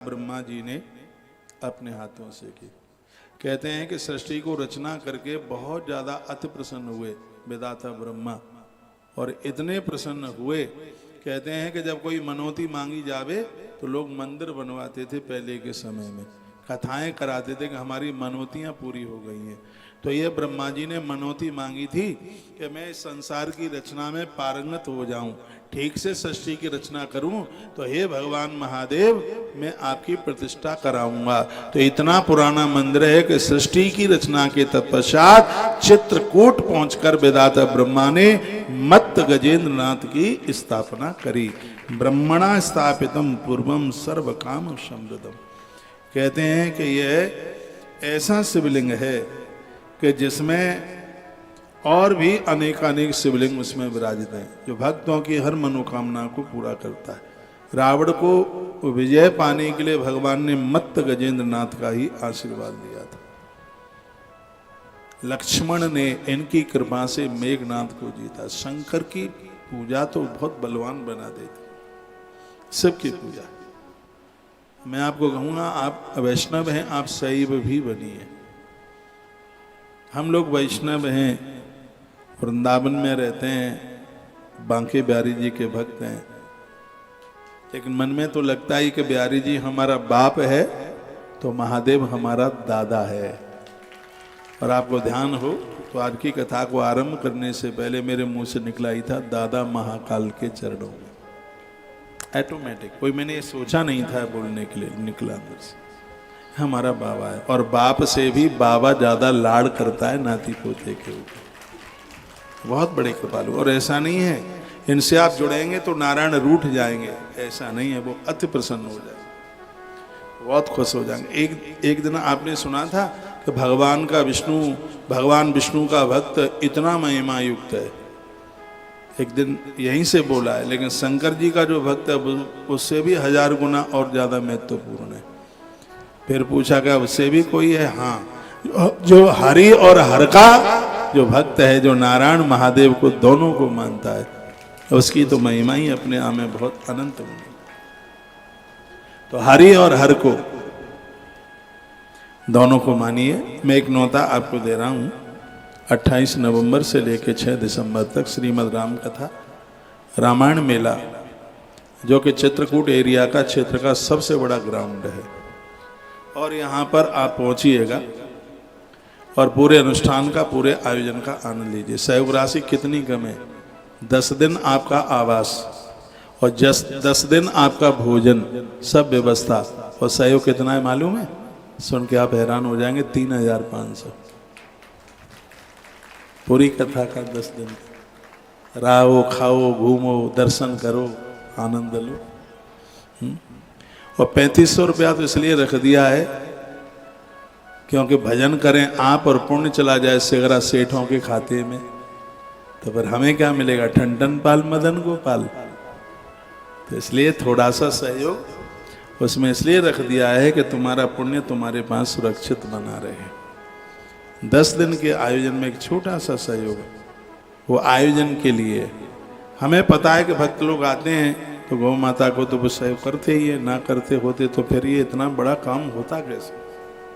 ब्रह्मा जी ने अपने हाथों से की। कहते हैं कि सृष्टि को रचना करके बहुत ज़्यादा अति प्रसन्न हुए विधाता ब्रह्मा, और इतने प्रसन्न हुए कहते हैं कि जब कोई मनौती मांगी जावे तो लोग मंदिर बनवाते थे। पहले के समय में कथाएं कराते थे कि हमारी मनौतियां पूरी हो गई हैं। तो ये ब्रह्मा जी ने मनौती मांगी थी कि मैं इस संसार की रचना में पारंगत हो जाऊं, ठीक से सृष्टि की रचना करूं, तो हे भगवान महादेव मैं आपकी प्रतिष्ठा कराऊंगा। तो इतना पुराना मंदिर है कि सृष्टि की रचना के तत्पश्चात चित्रकूट पहुंचकर विधाता ब्रह्मा ने मत्त गजेंद्र नाथ की स्थापना करी। ब्रह्मणा स्थापितम पूर्वम सर्व काम समृद्धम। कहते हैं कि यह ऐसा शिवलिंग है कि जिसमें और भी अनेकानेक शिवलिंग उसमें विराजित हैं, जो भक्तों की हर मनोकामना को पूरा करता है। रावण को विजय पाने के लिए भगवान ने मत्त गजेंद्र नाथ का ही आशीर्वाद दिया था। लक्ष्मण ने इनकी कृपा से मेघनाथ को जीता। शंकर की पूजा तो बहुत बलवान बना देती, सबकी पूजा। मैं आपको कहूँगा, आप वैष्णव हैं, आप शैव भी बनिए। हम लोग वैष्णव हैं, वृंदावन में रहते हैं, बांके बिहारी जी के भक्त हैं, लेकिन मन में तो लगता है कि बिहारी जी हमारा बाप है तो महादेव हमारा दादा है। और आपको ध्यान हो तो आज की कथा को आरंभ करने से पहले मेरे मुंह से निकला ही था, दादा महाकाल के चरणों में। ऑटोमेटिक, कोई मैंने ये सोचा नहीं था बोलने के लिए, निकला अंदर से। हमारा बाबा है, और बाप से भी बाबा ज्यादा लाड़ करता है नाती पोते के ऊपर। बहुत बड़े कृपालु। और ऐसा नहीं है इनसे आप जुड़ेंगे तो नारायण रूठ जाएंगे, ऐसा नहीं है। वो अति प्रसन्न हो जाएंगे, बहुत खुश हो जाएंगे। एक दिन आपने सुना था कि भगवान विष्णु का भक्त इतना महिमा युक्त है, एक दिन यहीं से बोला है। लेकिन शंकर जी का जो भक्त है उससे भी 1000 गुना और ज्यादा महत्वपूर्ण है। फिर पूछा क्या उससे भी कोई है? हाँ, जो हरि और हर का जो भक्त है, जो नारायण महादेव को दोनों को मानता है, उसकी तो महिमा ही अपने आप में बहुत अनंत है। तो हरि और हर को दोनों को मानिए। मैं एक नौता आपको दे रहा हूं। 28 नवंबर से लेकर 6 दिसंबर तक श्रीमद् राम कथा रामायण मेला, जो कि चित्रकूट एरिया का क्षेत्र का सबसे बड़ा ग्राउंड है, और यहाँ पर आप पहुँचिएगा और पूरे अनुष्ठान का, पूरे आयोजन का आनंद लीजिए। सहयोग राशि कितनी कम है? 10 दिन आपका आवास और 10 दिन आपका भोजन, सब व्यवस्था। और सहयोग कितना है मालूम है? सुन के आप हैरान हो जाएंगे, 3500। पूरी कथा का 10 दिन। रहो, खाओ, घूमो, दर्शन करो, आनंद लो। और 3500 रुपया तो इसलिए रख दिया है क्योंकि भजन करें आप और पुण्य चला जाए सेगरा सेठों के खाते में, तो फिर हमें क्या मिलेगा? ठन पाल मदन गोपाल। तो इसलिए थोड़ा सा सहयोग उसमें इसलिए रख दिया है कि तुम्हारा पुण्य तुम्हारे पास सुरक्षित बना रहे। 10 दिन के आयोजन में एक छोटा सा सहयोग, वो आयोजन के लिए। हमें पता है कि भक्त लोग आते हैं तो गौ माता को तो वो सहयोग करते ही है, ना करते होते तो फिर ये इतना बड़ा काम होता कैसे?